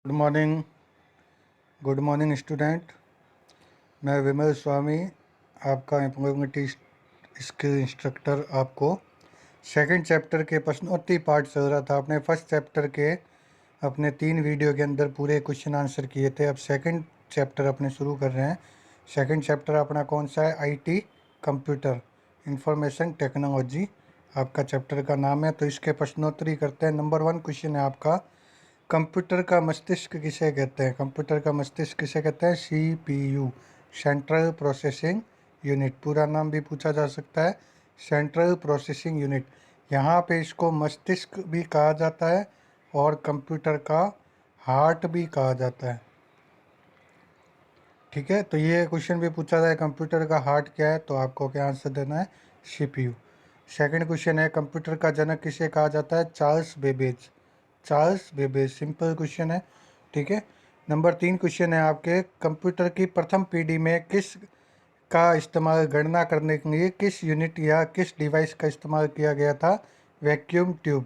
Good morning student. मैं विमल स्वामी, आपका employment skill instructor. आपको सेकंड चैप्टर के प्रश्नोत्तरी पार्ट चल रहा था। आपने फर्स्ट चैप्टर के अपने 3 वीडियो के अंदर पूरे क्वेश्चन आंसर किए थे। अब सेकंड चैप्टर अपने शुरू कर रहे हैं। सेकंड चैप्टर अपना कौन सा है? आईटी, कंप्यूटर, इंफॉर्मेशन टेक्नोलॉजी आपका चैप्टर का नाम है। तो इसके प्रश्नोत्तरी करते हैं। नंबर 1 क्वेश्चन है आपका, कंप्यूटर का मस्तिष्क किसे कहते हैं? कंप्यूटर का मस्तिष्क किसे कहते हैं? CPU, central processing unit. पूरा नाम भी पूछा जा सकता है, सेंट्रल प्रोसेसिंग यूनिट। यहाँ पे इसको मस्तिष्क भी कहा जाता है और कंप्यूटर का हार्ट भी कहा जाता है। ठीक है, तो ये क्वेश्चन भी पूछा जाए कंप्यूटर का हार्ट क्या है, तो आपको क्या आंसर देना है? सीपीयू। सेकंड क्वेश्चन है, कंप्यूटर का जनक किसे कहा जाता है? Charles Babbage. Charles Babbage, simple question है। ठीक है। नंबर 3 क्वेश्चन है आपके, कंप्यूटर की प्रथम पीढ़ी में किस का इस्तेमाल गणना करने के लिए किस यूनिट या किस डिवाइस का इस्तेमाल किया गया था? Vacuum tube.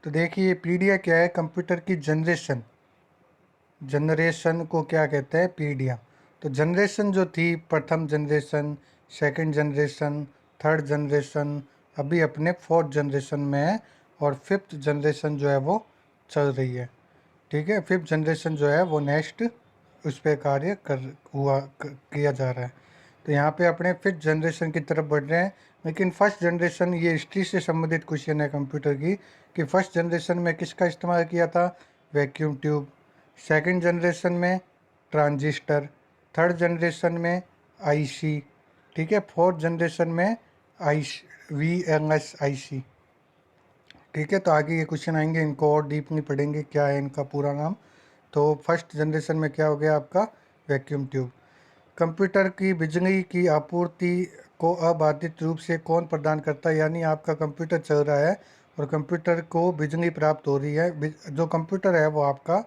तो देखिए पीढ़ियाँ क्या है? कंप्यूटर की जनरेशन, जनरेशन को क्या कहते हैं? पीढ़ियाँ। तो जनरेशन जो थी, प्रथम generation, second generation, third generation, अभी अपने फोर्थ जनरेशन में है और फिफ्थ जनरेशन जो है वो चल रही है। ठीक है, फिफ्थ जनरेशन जो है वो नेक्स्ट उस पर कार्य किया जा रहा है। तो यहाँ पे अपने फिफ्थ जनरेशन की तरफ बढ़ रहे हैं। लेकिन फर्स्ट जनरेशन, ये हिस्ट्री से संबंधित क्वेश्चन है कंप्यूटर की, कि फर्स्ट जनरेशन में किसका इस्तेमाल किया था? Vacuum tube. सेकंड जनरेशन में ट्रांजिस्टर। थर्ड जनरेशन में आईसी। ठीक है, फोर्थ जनरेशन में आई वीएलएस आईसी। ठीक है, तो आगे ये क्वेश्चन आएंगे, इनको और डीपली पढ़ेंगे क्या है इनका पूरा नाम। तो फर्स्ट जनरेशन में क्या हो गया आपका? Vacuum tube. कंप्यूटर की बिजली की आपूर्ति को अबाधित रूप से कौन प्रदान करता है? यानी आपका कंप्यूटर चल रहा है और कंप्यूटर को बिजली प्राप्त हो रही है। जो कंप्यूटर है वो आपका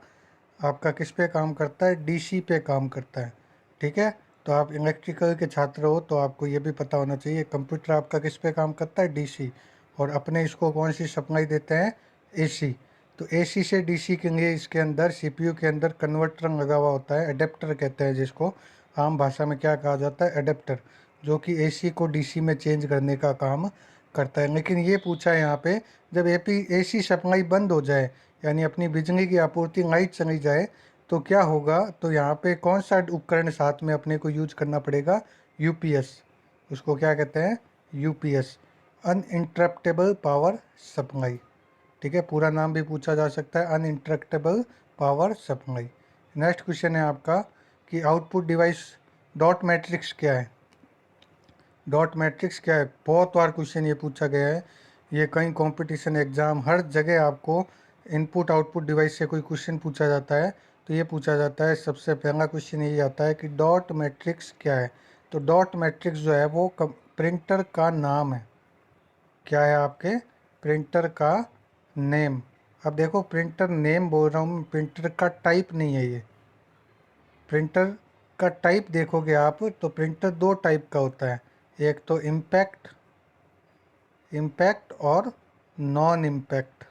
आपका किस पे काम करता है? डीसी पे काम करता है। ठीक है, तो आप इलेक्ट्रिकल के छात्र हो तो आपको ये भी पता होना चाहिए कंप्यूटर आपका किस पे काम करता है? डीसी। और अपने इसको कौन सी सप्लाई देते हैं? एसी। तो एसी से डीसी के लिए इसके अंदर सीपीयू के अंदर कन्वर्टर लगा हुआ होता है, एडेप्टर कहते हैं जिसको। आम भाषा में क्या कहा जाता है? एडेप्टर, जो कि एसी को डीसी में चेंज करने का काम करता है। लेकिन ये पूछा है यहाँ पे, जब एसी सप्लाई बंद हो जाए, यानी अपनी बिजली की आपूर्ति लाइट चली जाए, तो क्या होगा? तो यहाँ पे कौन सा उपकरण साथ में अपने को यूज करना पड़ेगा? यूपीएस। उसको क्या कहते हैं? UPS, uninterruptible power supply. ठीक है, पूरा नाम भी पूछा जा सकता है, uninterruptible power supply. Next question है आपका कि आउटपुट डिवाइस डॉट मैट्रिक्स क्या है? डॉट मैट्रिक्स क्या है? बहुत बार क्वेश्चन ये पूछा गया है। ये कई कंपटीशन एग्जाम, हर जगह आपको इनपुट आउटपुट डिवाइस से कोई क्वेश्चन पूछा जाता है। तो ये पूछा जाता है, सबसे पहला क्वेश्चन यही आता है कि डॉट मैट्रिक्स क्या है? तो डॉट मैट्रिक्स जो है वो प्रिंटर का नाम है। क्या है आपके? प्रिंटर का नेम। अब देखो, प्रिंटर नेम बोल रहा हूँ, प्रिंटर का टाइप नहीं है ये। प्रिंटर का टाइप देखोगे आप तो प्रिंटर 2 टाइप का होता है, एक तो इम्पैक्ट इम्पैक्ट और नॉन इम्पैक्ट।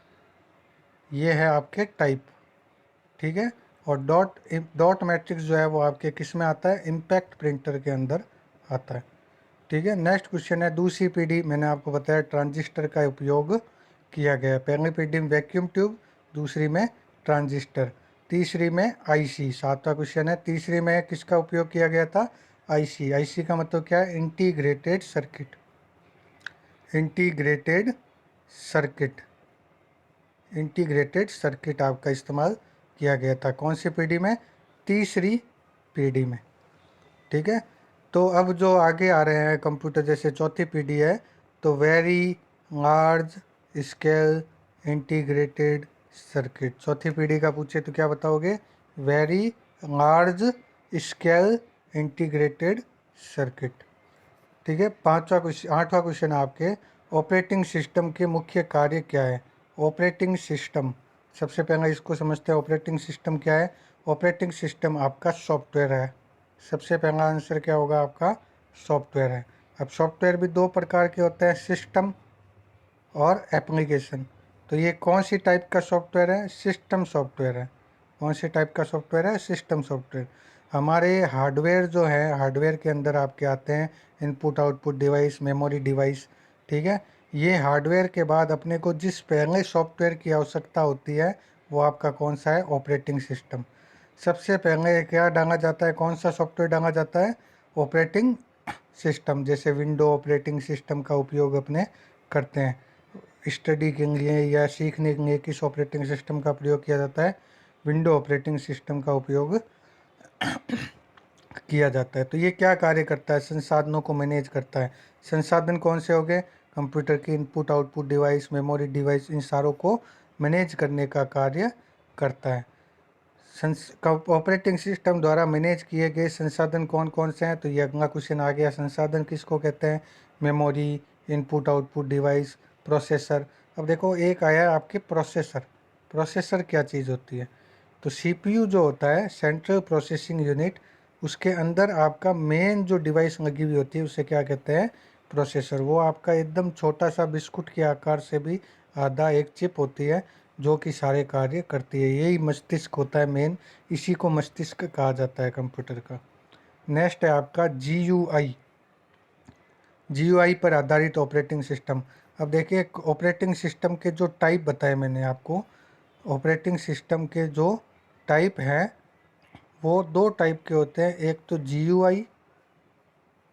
ये है आपके टाइप। ठीक है, और डॉट मैट्रिक्स जो है वो आपके किस में आता है? इम्पैक्ट प्रिंटर के अंदर आता है। ठीक है, नेक्स्ट क्वेश्चन है, दूसरी पीढ़ी, मैंने आपको बताया ट्रांजिस्टर का उपयोग किया गया। पहली पीढ़ी में वैक्यूम ट्यूब, दूसरी में ट्रांजिस्टर, तीसरी में आईसी। सातवां क्वेश्चन है, तीसरी में किसका उपयोग किया गया था? आईसी। आईसी का मतलब क्या है? Integrated circuit. Integrated circuit, integrated circuit आपका इस्तेमाल किया गया था। कौन सी पीढ़ी में? तीसरी पीढ़ी में। ठीक है, तो अब जो आगे आ रहे हैं कंप्यूटर, जैसे चौथी पीढ़ी है, तो very large scale integrated circuit. चौथी पीढ़ी का पूछे तो क्या बताओगे? Very large scale integrated circuit. ठीक है, पांचवा क्वेश्चन, आठवां क्वेश्चन आपके, ऑपरेटिंग सिस्टम के मुख्य कार्य क्या है? ऑपरेटिंग सिस्टम, सबसे पहले इसको समझते हैं। ऑपरेटिंग सिस्टम क्या है? ऑपरेटिंग सिस्टम आपका सॉफ्टवेयर है। सबसे पहला आंसर क्या होगा आपका? सॉफ्टवेयर है। अब सॉफ्टवेयर भी 2 प्रकार के होते हैं, सिस्टम और एप्लीकेशन। तो ये कौन सी टाइप का सॉफ्टवेयर है? सिस्टम सॉफ्टवेयर है। कौन से टाइप का सॉफ्टवेयर है? System software. हमारे हार्डवेयर जो है, हार्डवेयर के अंदर आपके आते हैं input output device, memory device, ठीक है। ये हार्डवेयर के बाद अपने को जिस पहले सॉफ्टवेयर की आवश्यकता होती है वो आपका कौन सा है? Operating system. सबसे पहले क्या डाला जाता है? कौन सा सॉफ्टवेयर डाला जाता है? Operating system. जैसे विंडो ऑपरेटिंग सिस्टम का उपयोग अपने करते हैं स्टडी के लिए या सीखने के लिए। किस ऑपरेटिंग सिस्टम का प्रयोग किया जाता है? विंडो ऑपरेटिंग सिस्टम का उपयोग किया जाता है। तो ये क्या कार्य करता है? संसाधनों को मैनेज करता है। संसाधन कौन से हो गए? कंप्यूटर की input output device, memory device, इन सारों को मैनेज करने का कार्य करता है। ऑपरेटिंग सिस्टम द्वारा मैनेज किए गए संसाधन कौन कौन से हैं? तो ये अगला क्वेश्चन आ गया। संसाधन किसको कहते हैं? Memory, input output device, processor. अब देखो एक आया आपके प्रोसेसर। प्रोसेसर क्या चीज़ होती है? तो सीपीयू जो होता है, सेंट्रल प्रोसेसिंग यूनिट, उसके अंदर आपका मेन जो डिवाइस लगी हुई होती है उसे क्या कहते हैं? प्रोसेसर। वो आपका एकदम छोटा सा बिस्कुट के आकार से भी आधा एक चिप होती है जो कि सारे कार्य करती है। यही मस्तिष्क होता है मेन, इसी को मस्तिष्क कहा जाता है कंप्यूटर का। नेक्स्ट है आपका जीयूआई। जीयूआई पर आधारित ऑपरेटिंग सिस्टम। अब देखिए ऑपरेटिंग सिस्टम के जो टाइप बताए मैंने आपको, ऑपरेटिंग सिस्टम के जो टाइप हैं वो दो टाइप के होते हैं, एक तो जीयूआई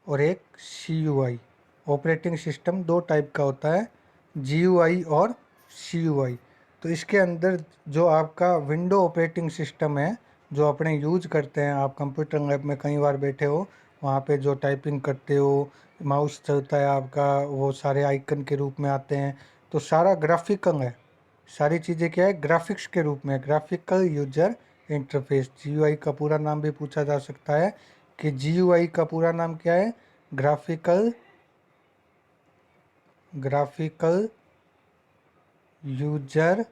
और एक सीयूआई। ऑपरेटिंग सिस्टम दो टाइप का होता है, जीयूआई और सीयूआई। तो इसके अंदर जो आपका विंडो ऑपरेटिंग सिस्टम है जो अपने यूज करते हैं, आप कंप्यूटर लैब में कई बार बैठे हो, वहाँ पे जो टाइपिंग करते हो, माउस चलता है आपका, वो सारे आइकन के रूप में आते हैं, तो सारा ग्राफिकल है। सारी चीज़ें क्या है? ग्राफिक्स के रूप में, ग्राफिकल यूजर इंटरफेस। जीयूआई का पूरा नाम भी पूछा जा सकता है कि जीयूआई का पूरा नाम क्या है? Graphical graphical user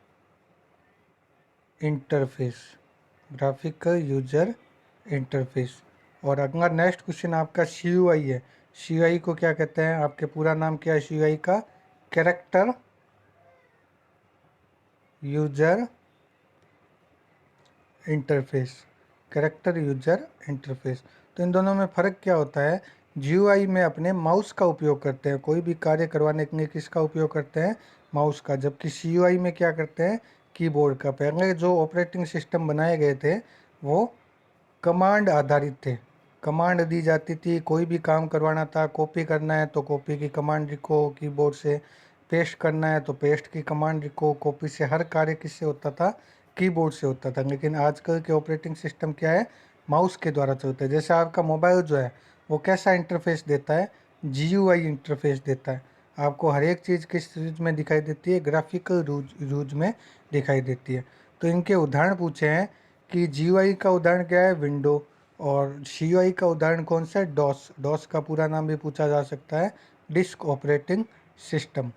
interface. Graphical user interface. और अगला नेक्स्ट क्वेश्चन आपका सीयूआई है। सीयूआई को क्या कहते हैं? आपके पूरा नाम क्या है सीयूआई का? Character user interface. Character user interface. तो इन दोनों में फ़र्क क्या होता है? जीयूआई में अपने माउस का उपयोग करते हैं, कोई भी कार्य करवाने के लिए किसका उपयोग करते हैं? माउस का। जबकि सीयूआई में क्या करते हैं? कीबोर्ड का। पहले जो ऑपरेटिंग सिस्टम बनाए गए थे वो कमांड आधारित थे। कमांड दी जाती थी, कोई भी काम करवाना था, कॉपी करना है तो कॉपी की कमांड लिखो कीबोर्ड से, पेस्ट करना है तो पेस्ट की कमांड लिखो कॉपी से। हर कार्य किससे होता था? कीबोर्ड से होता था। लेकिन आजकल के ऑपरेटिंग सिस्टम क्या है? माउस के द्वारा चलते हैं। जैसे आपका मोबाइल जो है वो कैसा इंटरफेस देता है? जीयूआई इंटरफेस देता है। आपको हर एक चीज़ किस चीज़ में दिखाई देती है? ग्राफिकल यूज में दिखाई देती है। तो इनके उदाहरण पूछे हैं कि जीयूआई का उदाहरण क्या है? विंडो। और सीयूआई का उदाहरण कौन सा है? डॉस। डॉस का पूरा नाम भी पूछा जा सकता है, disk operating system.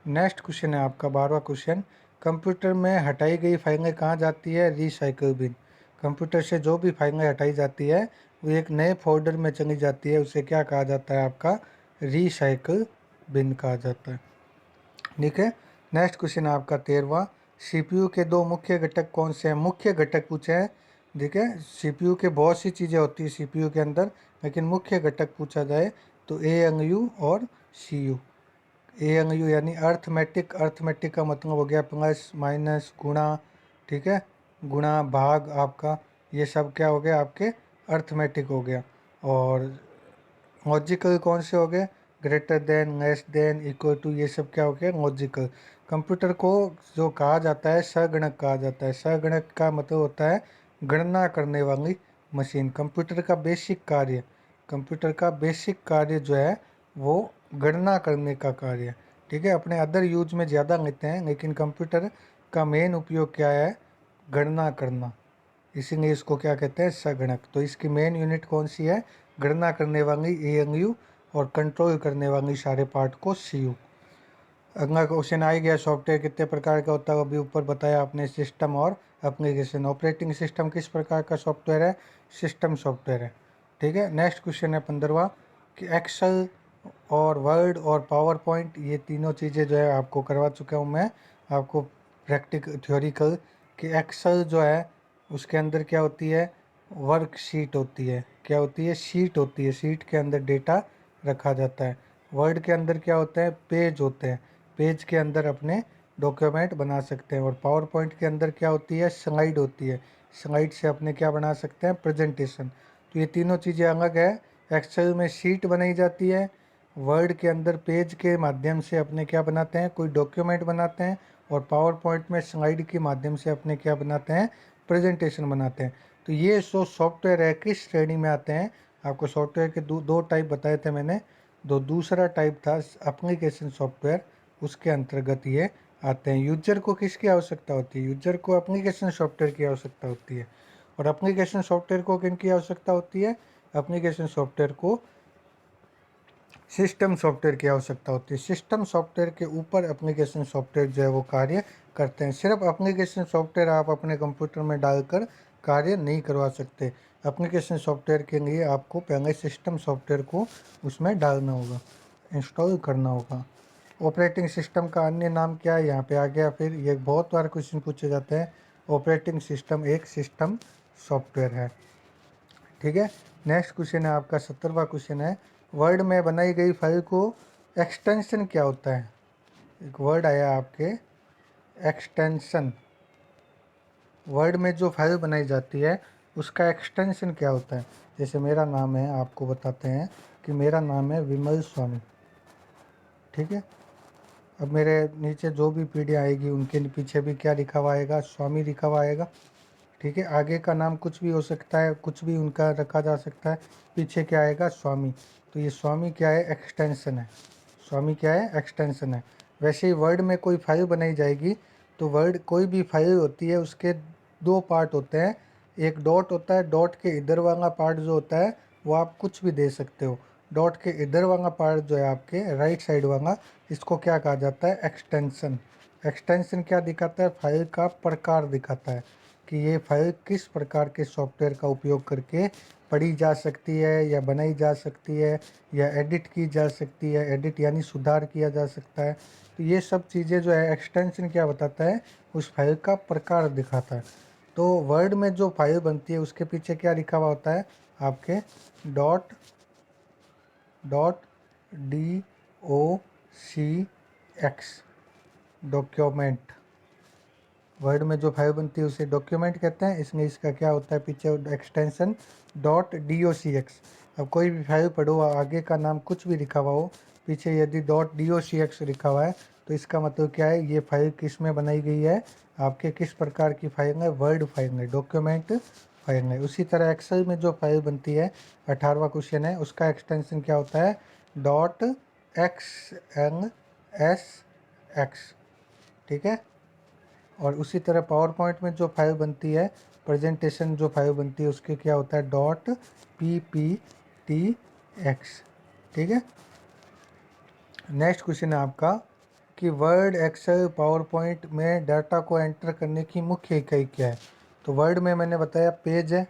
Next question है आपका 12वां क्वेश्चन। कंप्यूटर में हटाई गई फाइलें कहाँ जाती है? Recycle bin. कंप्यूटर से जो भी फाइलें हटाई जाती है वो एक नए फोल्डर में चली जाती है, उसे क्या कहा जाता है? आपका रिसाइकल बिन कहा जाता है। ठीक है। नेक्स्ट क्वेश्चन है आपका 13वां। सीपीयू के दो मुख्य घटक कौन से हैं? मुख्य घटक पूछे हैं। ठीक है, सीपीयू के बहुत सी चीज़ें होती है सीपीयू के अंदर, लेकिन मुख्य घटक पूछा जाए तो एएलयू और सीयू। एएलयू यानी अर्थमेटिक। अर्थमेटिक का मतलब हो गया प्लस माइनस गुणा, ठीक है, गुणा भाग आपका, ये सब क्या हो गया? आपके अर्थमेटिक हो गया। और लॉजिकल कौन से हो गए? Greater than, less than, equal to, ये सब क्या हो गया? लॉजिकल। कंप्यूटर को जो कहा जाता है सगणक कहा जाता है। सगणक का मतलब होता है गणना करने वाली मशीन। कंप्यूटर का बेसिक कार्य जो है वो गणना करने का कार्य है। ठीक है, अपने अदर यूज में ज़्यादा लेते हैं लेकिन कंप्यूटर का मेन उपयोग क्या है? गणना करना। इसीलिए इसको क्या कहते हैं? संगणक। तो इसकी मेन यूनिट कौन सी है? गणना करने वाली एएलयू और कंट्रोल करने वाली सारे पार्ट को सीयू। अगला क्वेश्चन आ ही गया, सॉफ्टवेयर कितने प्रकार का होता है? अभी ऊपर बताया आपने, सिस्टम और एप्लीकेशन। ऑपरेटिंग सिस्टम किस प्रकार का सॉफ्टवेयर है? सिस्टम सॉफ्टवेयर है। ठीक है। नेक्स्ट क्वेश्चन है 15वां कि एक्सेल और वर्ड और पावर पॉइंट, ये तीनों चीज़ें जो है आपको करवा चुका हूँ मैं, आपको प्रैक्टिकल थ्योरिकल, कि एक्सेल जो है उसके अंदर क्या होती है, वर्कशीट होती है। क्या होती है, शीट होती है। शीट के अंदर डेटा रखा जाता है। वर्ड के अंदर क्या होता है, पेज होते हैं। पेज के अंदर अपने डॉक्यूमेंट बना सकते हैं। और पावर पॉइंट के अंदर क्या होती है, स्लाइड होती है। स्लाइड से अपने क्या बना सकते हैं, प्रेजेंटेशन। तो ये तीनों चीज़ें अलग है। एक्सेल में शीट बनाई जाती है, वर्ड के अंदर पेज के माध्यम से अपने क्या बनाते हैं, कोई डॉक्यूमेंट बनाते हैं। और पावर पॉइंट में स्लाइड के माध्यम से अपने क्या बनाते हैं, प्रेजेंटेशन बनाते हैं। तो ये सॉफ्टवेयर है, किस श्रेणी में आते हैं। आपको सॉफ्टवेयर के दो टाइप बताए थे मैंने। दूसरा टाइप था एप्लीकेशन सॉफ्टवेयर, उसके अंतर्गत ये आते हैं। यूजर को किसकी आवश्यकता होती है, यूजर को एप्लीकेशन सॉफ्टवेयर की आवश्यकता होती है। और एप्लीकेशन सॉफ्टवेयर को किन की आवश्यकता होती है, एप्लीकेशन सॉफ्टवेयर को सिस्टम सॉफ्टवेयर की आवश्यकता होती है। सिस्टम सॉफ्टवेयर के ऊपर एप्लीकेशन सॉफ्टवेयर जो है वो कार्य करते हैं। सिर्फ एप्लीकेशन सॉफ्टवेयर आप अपने कंप्यूटर में डालकर कार्य नहीं करवा सकते। एप्लीकेशन सॉफ्टवेयर के लिए आपको पहले सिस्टम सॉफ्टवेयर को उसमें डालना होगा, इंस्टॉल करना होगा। ऑपरेटिंग सिस्टम का अन्य नाम क्या है, यहाँ पे आ गया। फिर ये बहुत बार क्वेश्चन पूछे जाते हैं। ऑपरेटिंग सिस्टम एक सिस्टम सॉफ्टवेयर है। ठीक है। नेक्स्ट क्वेश्चन है आपका 17वां क्वेश्चन है, वर्ड में बनाई गई फाइल को एक्सटेंशन क्या होता है। एक वर्ड आया आपके, एक्सटेंशन। वर्ड में जो फाइल बनाई जाती है उसका एक्सटेंशन क्या होता है। जैसे मेरा नाम है, आपको बताते हैं कि मेरा नाम है विमल स्वामी। ठीक है। अब मेरे नीचे जो भी पीढ़ी आएगी उनके पीछे भी क्या लिखा हुआ आएगा, स्वामी लिखा हुआ आएगा। ठीक है। आगे का नाम कुछ भी हो सकता है, कुछ भी उनका रखा जा सकता है, पीछे क्या आएगा, स्वामी। तो ये स्वामी क्या है, एक्सटेंशन है। स्वामी क्या है, एक्सटेंशन है। वैसे ही वर्ड में कोई फाइल बनाई जाएगी तो वर्ड कोई भी फाइल होती है उसके दो पार्ट होते हैं। एक डॉट होता है, डॉट के इधर वाला पार्ट जो होता है वो आप कुछ भी दे सकते हो। डॉट के इधर वाला पार्ट जो है आपके राइट साइड वाला, इसको क्या कहा जाता है, एक्सटेंशन। एक्सटेंशन क्या दिखाता है, फाइल का प्रकार दिखाता है कि ये फाइल किस प्रकार के सॉफ्टवेयर का उपयोग करके पढ़ी जा सकती है या बनाई जा सकती है या एडिट की जा सकती है। एडिट यानी सुधार किया जा सकता है। तो ये सब चीज़ें जो है एक्सटेंशन क्या बताता है, उस फाइल का प्रकार दिखाता है। तो वर्ड में जो फाइल बनती है उसके पीछे क्या लिखा हुआ होता है आपके, डॉट डॉट डी ओ सी एक्स, डॉक्यूमेंट। वर्ड में जो फाइल बनती है उसे डॉक्यूमेंट कहते हैं। इसमें इसका क्या होता है पीछे, एक्सटेंशन डॉट डी ओ सी एक्स। अब कोई भी फाइल पढ़ो, आगे का नाम कुछ भी लिखा हुआ हो, पीछे यदि डॉट डी ओ सी एक्स लिखा हुआ है तो इसका मतलब क्या है, ये फाइल किस में बनाई गई है, आपके किस प्रकार की फाइल है, वर्ड फाइल है, डॉक्यूमेंट फाइल है। उसी तरह एक्सेल में जो फाइल बनती है, 18वां क्वेश्चन है, उसका एक्सटेंशन क्या होता है, dot X N S X. ठीक है। और उसी तरह पावर पॉइंट में जो फाइल बनती है, प्रेजेंटेशन जो फाइल बनती है, उसके क्या होता है, dot P P T x. ठीक है। नेक्स्ट क्वेश्चन है आपका कि वर्ड, एक्सेल, पावर पॉइंट में डाटा को एंटर करने की मुख्य इकाई क्या है। तो वर्ड में मैंने बताया पेज है,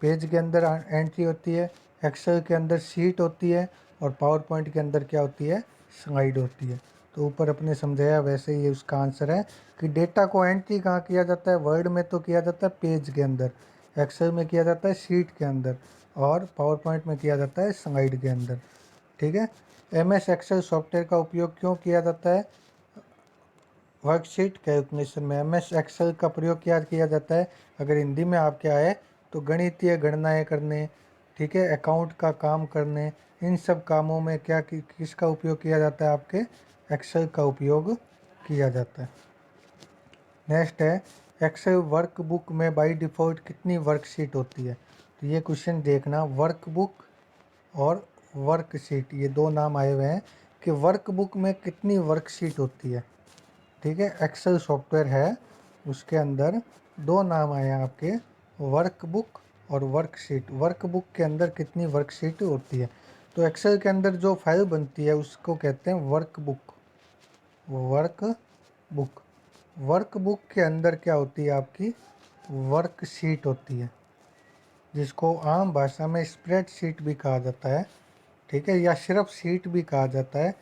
पेज के अंदर एंट्री होती है। एक्सेल के अंदर शीट होती है। और पावर पॉइंट के अंदर क्या होती है, स्लाइड होती है। तो ऊपर अपने समझाया वैसे ही उसका आंसर है कि डेटा को एंट्री कहाँ किया जाता है, वर्ड में तो किया जाता है पेज के अंदर, एक्सेल में किया जाता है शीट के अंदर, और पावर पॉइंट में किया जाता है स्लाइड के अंदर। ठीक है। एम एस एक्सेल सॉफ्टवेयर का उपयोग क्यों किया जाता है, वर्कशीट कैलकुलेशन में एम एस एक्सेल का प्रयोग क्या किया जाता है। अगर हिंदी में आपके आए तो गणितीय गणनाएँ करने, ठीक है, अकाउंट का काम करने, इन सब कामों में क्या किसका उपयोग किया जाता है, आपके एक्सेल का उपयोग किया जाता है। नेक्स्ट है, एक्सेल वर्कबुक में बाय डिफ़ॉल्ट कितनी वर्कशीट होती है। तो ये क्वेश्चन देखना, वर्कबुक और वर्कशीट ये दो नाम आए हुए हैं कि वर्कबुक में कितनी वर्कशीट होती है। ठीक है। एक्सेल सॉफ्टवेयर है, उसके अंदर दो नाम आए हैं आपके, वर्कबुक और वर्कशीट। वर्कबुक के अंदर कितनी वर्कशीट होती है। तो एक्सेल के अंदर जो फाइल बनती है उसको कहते हैं वर्कबुक। वर्कबुक, वर्कबुक के अंदर क्या होती है आपकी, वर्कशीट होती है, जिसको आम भाषा में स्प्रेडशीट भी कहा जाता है। ठीक है। या सिर्फ सीट भी कहा जाता है।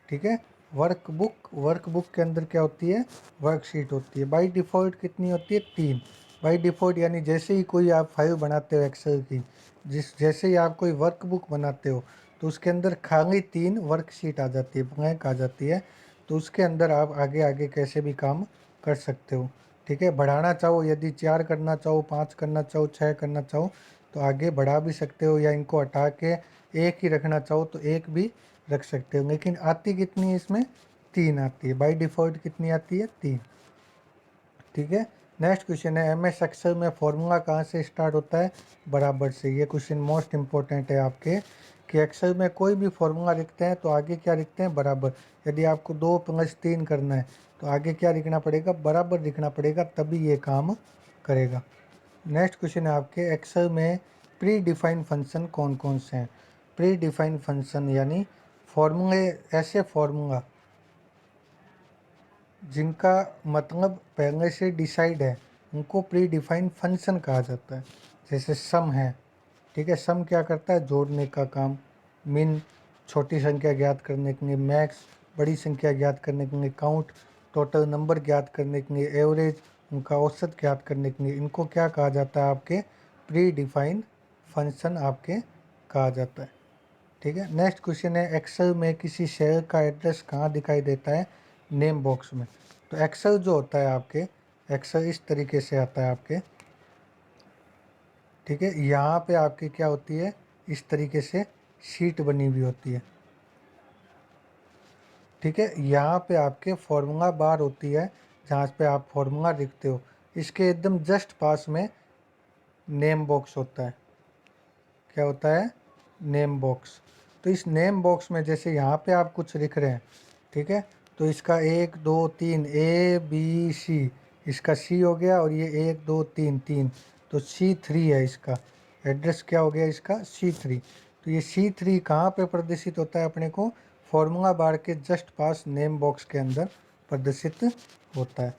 ठीक है। वर्कबुक, वर्कबुक के अंदर क्या होती है, वर्कशीट होती है। बाय डिफ़ॉल्ट कितनी होती है, 3। बाय डिफ़ॉल्ट यानी जैसे ही कोई आप फाइल बनाते हो एक्सेल की, जैसे ही आप कोई वर्कबुक बनाते हो तो उसके अंदर खाली 3 वर्कशीट आ जाती है, ब्लैंक आ जाती है। तो उसके अंदर आप आगे आगे कैसे भी काम कर सकते हो। ठीक है, बढ़ाना चाहो, यदि 4 करना चाहो, 5 करना चाहो, 6 करना चाहो तो आगे बढ़ा भी सकते हो, या इनको हटा के एक ही रखना चाहो तो एक भी रख सकते हो। लेकिन आती कितनी है इसमें? 3 आती है। बाय डिफ़ॉल्ट कितनी आती है? 3। ठीक है। नेक्स्ट क्वेश्चन है, एम एस एक्सेल में फॉर्मूला कहाँ से स्टार्ट होता है? बराबर से। ये क्वेश्चन मोस्ट इंपॉर्टेंट है आपके, कि एक्सेल में कोई भी फॉर्मूला लिखते हैं तो आगे क्या लिखते हैं? बराबर। यदि आपको 2+3 करना है तो आगे क्या लिखना पड़ेगा? बराबर लिखना पड़ेगा, तभी ये काम करेगा। नेक्स्ट क्वेश्चन है आपके, एक्सेल में प्री डिफाइंड फंक्शन कौन कौन से हैं? प्री डिफाइंड फंक्शन यानी फॉर्मूले, ऐसे फॉर्मूला जिनका मतलब पहले से डिसाइड है, उनको प्री डिफाइंड फंक्शन कहा जाता है। जैसे सम है, ठीक है, सम क्या करता है? जोड़ने का काम। मिन, छोटी संख्या ज्ञात करने के लिए। मैक्स, बड़ी संख्या ज्ञात करने के लिए। काउंट, टोटल नंबर ज्ञात करने के लिए। एवरेज, उनका औसत ज्ञात करने के लिए। इनको क्या कहा जाता है? आपके प्री डिफाइंड फंक्शन आपके कहा जाता है। ठीक है। नेक्स्ट क्वेश्चन है, एक्सेल में किसी शेयर का एड्रेस कहाँ दिखाई देता है? नेम बॉक्स में। तो एक्सेल जो होता है आपके, एक्सेल इस तरीके से आता है आपके। ठीक है, यहाँ पे आपकी क्या होती है? इस तरीके से शीट बनी हुई होती है। ठीक है, यहाँ पे आपके फॉर्मूला बार होती है, जहाँ पे आप फॉर्मूला लिखते हो। इसके एकदम जस्ट पास में नेम बॉक्स होता है। क्या होता है? Name box. तो इस नेम बॉक्स में जैसे यहाँ पे आप कुछ लिख रहे हैं, ठीक है, तो इसका 1 2 3 ABC, इसका C हो गया, और ये 1 2 3 3, तो C3 है इसका एड्रेस। क्या हो गया इसका? C3। तो ये C3 कहाँ पे प्रदर्शित होता है अपने को? फॉर्मूला बार के जस्ट पास नेम बॉक्स के अंदर प्रदर्शित होता है।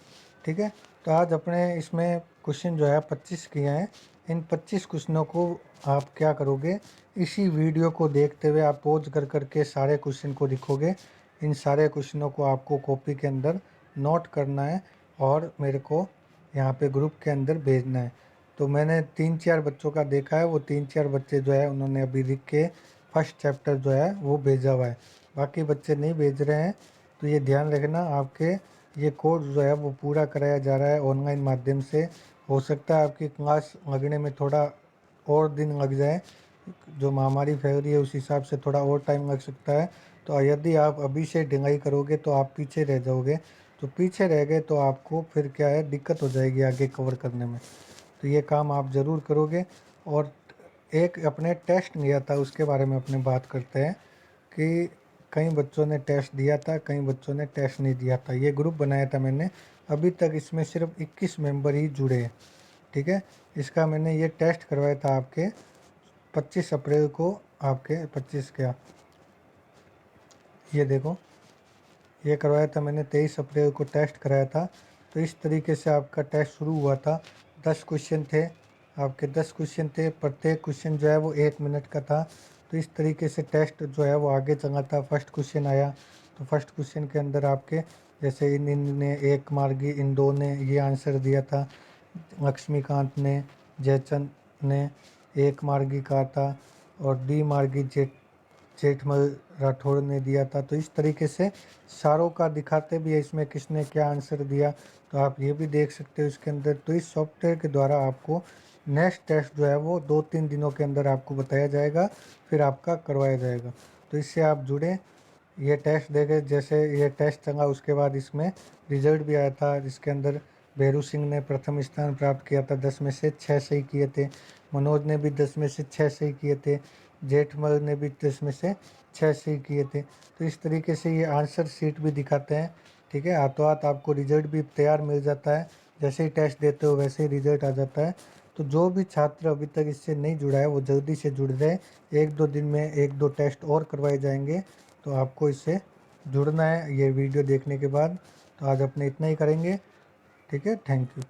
ठीक है, तो आज अपने इसमें क्वेश्चन जो है 25 किए हैं। इन 25 क्वेश्चनों को आप क्या करोगे? इसी वीडियो को देखते हुए आप पॉज कर करके सारे क्वेश्चन को लिखोगे। इन सारे क्वेश्चनों को आपको कॉपी के अंदर नोट करना है और मेरे को यहाँ पे ग्रुप के अंदर भेजना है। तो मैंने 3-4 बच्चों का देखा है, वो 3-4 बच्चे जो है उन्होंने अभी लिख के फर्स्ट चैप्टर जो है वो भेजा हुआ है, बाकी बच्चे नहीं भेज रहे हैं। तो ये ध्यान रखना, आपके ये कोर्स जो है वो पूरा कराया जा रहा है ऑनलाइन माध्यम से। हो सकता है आपकी क्लास लगने में थोड़ा और दिन लग जाए, जो महामारी फैल रही है उस हिसाब से थोड़ा और टाइम लग सकता है। तो यदि आप अभी से ढिलाई करोगे तो आप पीछे रह जाओगे। तो पीछे रह गए तो आपको फिर क्या है, दिक्कत हो जाएगी आगे कवर करने में। तो ये काम आप ज़रूर करोगे। और एक अपने टेस्ट लिया था, उसके बारे में अपने बात करते हैं कि कई बच्चों ने टेस्ट दिया था, कई बच्चों ने टेस्ट नहीं दिया था। ये ग्रुप बनाया था मैंने, अभी तक इसमें सिर्फ 21 मेंबर ही जुड़े हैं। ठीक है, इसका मैंने ये टेस्ट करवाया था आपके 25 अप्रैल को। आपके 25 क्या, ये देखो, ये करवाया था मैंने 23 अप्रैल को टेस्ट कराया था। तो इस तरीके से आपका टेस्ट शुरू हुआ था। 10 क्वेश्चन थे आपके, 10 क्वेश्चन थे, प्रत्येक क्वेश्चन जो है वो 1 मिनट का था। तो इस तरीके से टेस्ट जो है वो आगे चला था। फर्स्ट क्वेश्चन आया, तो फर्स्ट क्वेश्चन के अंदर आपके जैसे इन ने 1 मार्गी, इन 2 ने ये आंसर दिया था। लक्ष्मीकांत ने, जयचंद ने 1 मार्गी कहा था, और डी मार्गी जेठमल राठौड़ ने दिया था। तो इस तरीके से सारों का दिखाते भी है इसमें किसने क्या आंसर दिया, तो आप ये भी देख सकते हो इसके अंदर। तो इस सॉफ्टवेयर के द्वारा आपको नेक्स्ट टेस्ट जो है वो 2-3 दिनों के अंदर आपको बताया जाएगा, फिर आपका करवाया जाएगा। तो इससे आप जुड़े, ये टेस्ट देखे। जैसे ये टेस्ट चला उसके बाद इसमें रिजल्ट भी आया था, जिसके अंदर भैरू सिंह ने प्रथम स्थान प्राप्त किया था, 10 में से 6 सही किए थे। मनोज ने भी 10 में से 6 सही किए थे। जेठमल ने भी 10 में से 6 सही किए थे। तो इस तरीके से ये आंसर शीट भी दिखाते हैं। ठीक है, हाथों हाथ आपको रिजल्ट भी तैयार मिल जाता है। जैसे ही टेस्ट देते हो वैसे ही रिजल्ट आ जाता है। तो जो भी छात्र अभी तक इससे नहीं जुड़ा है वो जल्दी से जुड़ जाए। 1-2 दिन में 1-2 टेस्ट और करवाए जाएंगे, तो आपको इससे जुड़ना है ये वीडियो देखने के बाद। तो आज अपने इतना ही करेंगे। ठीक है, थैंक यू।